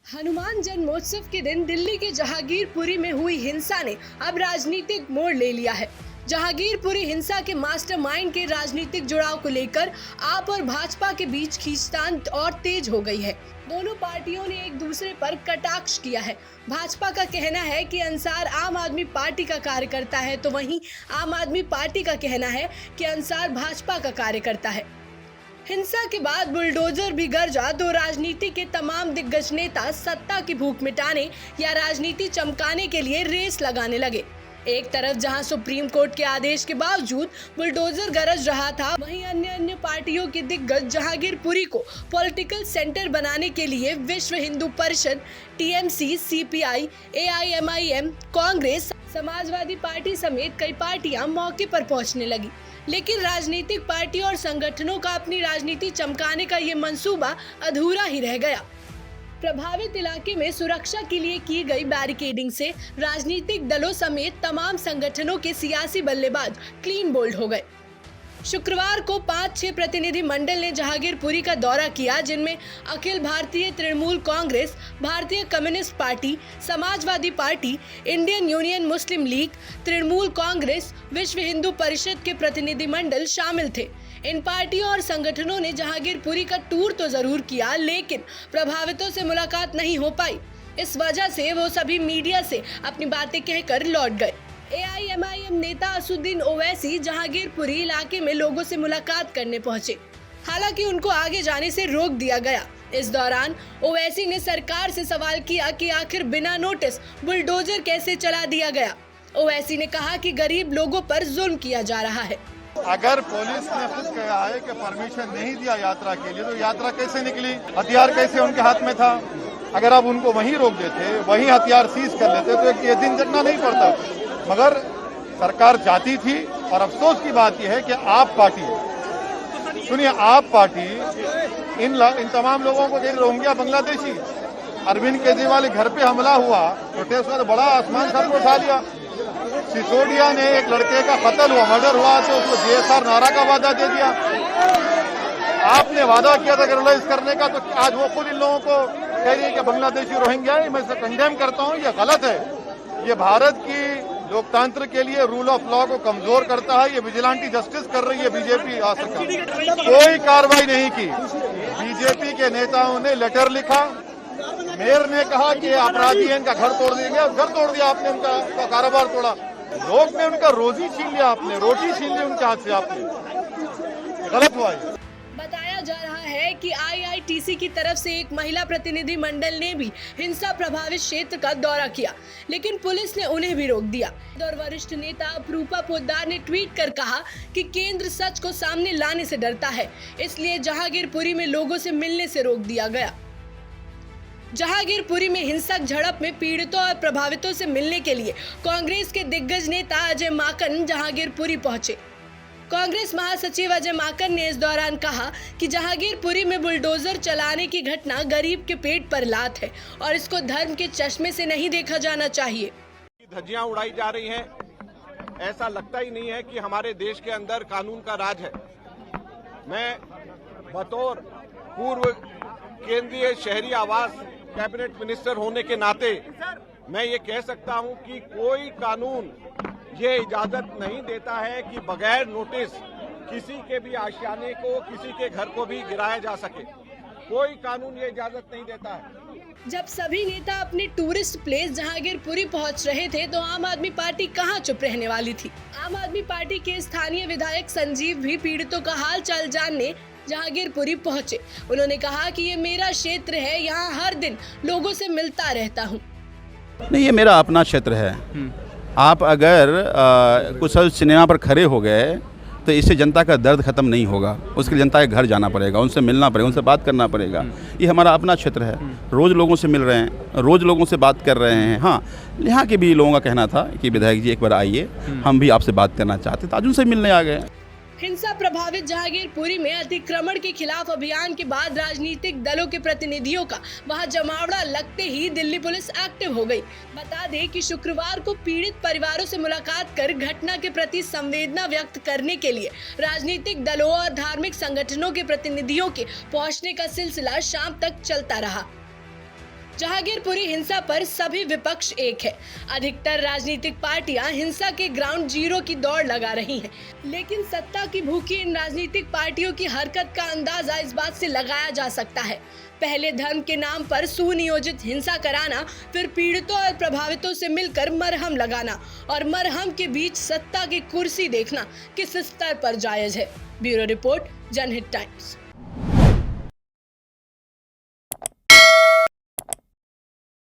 हनुमान जन्मोत्सव के दिन दिल्ली के जहांगीरपुरी में हुई हिंसा ने अब राजनीतिक मोड़ ले लिया है। जहांगीरपुरी हिंसा के मास्टरमाइंड के राजनीतिक जुड़ाव को लेकर आप और भाजपा के बीच खींचतान और तेज हो गई है। दोनों पार्टियों ने एक दूसरे पर कटाक्ष किया है। भाजपा का कहना है कि अंसार आम आदमी पार्टी का कार्यकर्ता है, तो वहीं आम आदमी पार्टी का कहना है कि अंसार भाजपा का कार्यकर्ता है। हिंसा के बाद बुलडोजर भी गरजा तो राजनीति के तमाम दिग्गज नेता सत्ता की भूख मिटाने या राजनीति चमकाने के लिए रेस लगाने लगे। एक तरफ जहां सुप्रीम कोर्ट के आदेश के बावजूद बुलडोजर गरज रहा था, वहीं अन्य पार्टियों के दिग्गज जहांगीरपुरी को पॉलिटिकल सेंटर बनाने के लिए विश्व हिंदू परिषद, TMC, CPI, AIMIM, Congress, Samajwadi party समेत कई पार्टियां मौके पर पहुंचने लगी। लेकिन राजनीतिक पार्टियों और संगठनों का अपनी राजनीति चमकाने का ये मंसूबा अधूरा ही रह गया। प्रभावित इलाके में सुरक्षा के लिए की गई बैरिकेडिंग से राजनीतिक दलों समेत तमाम संगठनों के सियासी बल्लेबाज क्लीन बोल्ड हो गए। शुक्रवार को 5-6 प्रतिनिधि मंडल ने जहांगीरपुरी का दौरा किया, जिनमें Akhil Bharatiya Trinamool Congress, Bharatiya Communist Party, Samajwadi Party, Indian Union Muslim League, Trinamool Congress, Vishva Hindu परिषद के प्रतिनिधि मंडल शामिल थे। इन पार्टियों और संगठनों ने जहांगीरपुरी का टूर तो जरूर किया, लेकिन प्रभावितों से मुलाकात नहीं हो पाई। इस वजह से वो सभी मीडिया से अपनी बातें कहकर लौट गए। एआईएमआईएम नेता असुद्दीन ओवैसी जहांगीरपुरी इलाके में लोगों से मुलाकात करने पहुंचे, हालांकि उनको आगे जाने से रोक दिया गया। इस दौरान ओवैसी ने सरकार से सवाल किया कि आखिर बिना नोटिस बुलडोजर कैसे चला दिया गया। ओवैसी ने कहा कि गरीब लोगों पर जुल्म किया जा रहा है। अगर पुलिस ने खुद कहा है कि परमिशन नहीं दिया यात्रा के लिए, तो यात्रा कैसे निकली? हथियार कैसे उनके हाथ में था? अगर आप उनको वहीं रोक देते, वहीं हथियार सीज कर लेते, तो ये दिन जगना नहीं पड़ता। मगर सरकार चाहती थी, और अफसोस की बात यह है कि आप पार्टी, सुनिए, आप पार्टी इन तमाम लोगों को कह रोहिंग्या बांग्लादेशी, अरविंद केजरीवाल घर पे हमला हुआ, प्रोटेस्ट का बड़ा आसमान सर को उठा लिया। सिसोदिया ने एक लड़के का कत्ल हुआ, मर्डर हुआ, तो उसको जीएसआर नारा का वादा दे दिया। आपने वादा किया था रेगुलराइज करने का, तो आज वो खुद इन लोगों को कह रही है कि बांग्लादेशी रोहिंग्या है। मैं इसे कंडेम करता हूँ, ये गलत है। ये भारत की लोकतंत्र के लिए रूल ऑफ लॉ को कमजोर करता है। ये विजिलेंटी जस्टिस कर रही है बीजेपी सरकार। कोई कार्रवाई नहीं की। बीजेपी के नेताओं ने लेटर लिखा, मेयर ने कहा कि अपराधी हैं, इनका घर तोड़ देंगे। घर तोड़ दिया आपने, उनका कारोबार तोड़ा। लोग ने उनका रोजी छीन लिया, आपने रोटी छीन ली उनके हाथ से। आपने गलत हुआ है। बताया जा रहा है कि आईआईटीसी की तरफ से एक महिला प्रतिनिधि मंडल ने भी हिंसा प्रभावित क्षेत्र का दौरा किया, लेकिन पुलिस ने उन्हें भी रोक दिया। और वरिष्ठ नेता अपरूपा पोद्दार ने ट्वीट कर कहा कि केंद्र सच को सामने लाने से डरता है, इसलिए जहांगीरपुरी में लोगों से मिलने से रोक दिया गया। जहांगीरपुरी में हिंसक झड़प में पीड़ितों और प्रभावितों से मिलने के लिए कांग्रेस के दिग्गज नेता अजय माकन जहांगीरपुरी पहुंचे। कांग्रेस महासचिव अजय माकन ने इस दौरान कहा कि जहांगीरपुरी में बुलडोजर चलाने की घटना गरीब के पेट पर लात है और इसको धर्म के चश्मे से नहीं देखा जाना चाहिए। धज्जियां उड़ाई जा रही हैं, ऐसा लगता ही नहीं है कि हमारे देश के अंदर कानून का राज है। मैं बतौर पूर्व केंद्रीय शहरी आवास कैबिनेट मिनिस्टर होने के नाते मैं ये कह सकता हूं कि कोई कानून ये इजाजत नहीं देता है कि बगैर नोटिस किसी के भी आशियाने को, किसी के घर को भी गिराया जा सके। कोई कानून ये इजाजत नहीं देता है। जब सभी नेता अपने टूरिस्ट प्लेस जहांगीरपुरी पहुंच रहे थे, तो आम आदमी पार्टी कहां चुप रहने वाली थी। आम आदमी पार्टी के स्थानीय विधायक संजीव भी पीड़ितों का हाल चाल जानने जहांगीरपुरी पहुंचे। उन्होंने कहा कि ये मेरा क्षेत्र है, यहाँ हर दिन लोगों से मिलता रहता हूँ। नहीं, ये मेरा अपना क्षेत्र है। आप अगर कुछ सिनेमा पर खड़े हो गए तो इससे जनता का दर्द खत्म नहीं होगा। उसके लिए जनता के घर जाना पड़ेगा, उनसे मिलना पड़ेगा, उनसे बात करना पड़ेगा। ये हमारा अपना क्षेत्र है। रोज़ लोगों से मिल रहे हैं, रोज़ लोगों से बात कर रहे हैं। हाँ, यहाँ के भी लोगों का कहना था कि विधायक जी एक बार आइए, हम भी आपसे बात करना चाहते थे। आज उनसे मिलने आ गए। हिंसा प्रभावित जहांगीरपुरी में अतिक्रमण के खिलाफ अभियान के बाद राजनीतिक दलों के प्रतिनिधियों का वहां जमावड़ा लगते ही दिल्ली पुलिस एक्टिव हो गई। बता दें कि शुक्रवार को पीड़ित परिवारों से मुलाकात कर घटना के प्रति संवेदना व्यक्त करने के लिए राजनीतिक दलों और धार्मिक संगठनों के प्रतिनिधियों के पहुंचने का सिलसिला शाम तक चलता रहा। जहांगीरपुरी हिंसा पर सभी विपक्ष एक है। अधिकतर राजनीतिक पार्टियां हिंसा के ग्राउंड जीरो की दौड़ लगा रही हैं, लेकिन सत्ता की भूखी इन राजनीतिक पार्टियों की हरकत का अंदाजा इस बात से लगाया जा सकता है। पहले धर्म के नाम पर सुनियोजित हिंसा कराना, फिर पीड़ितों और प्रभावितों से मिलकर मरहम लगाना और मरहम के बीच सत्ता की कुर्सी देखना किस स्तर पर जायज है। ब्यूरो रिपोर्ट, जनहित टाइम्स।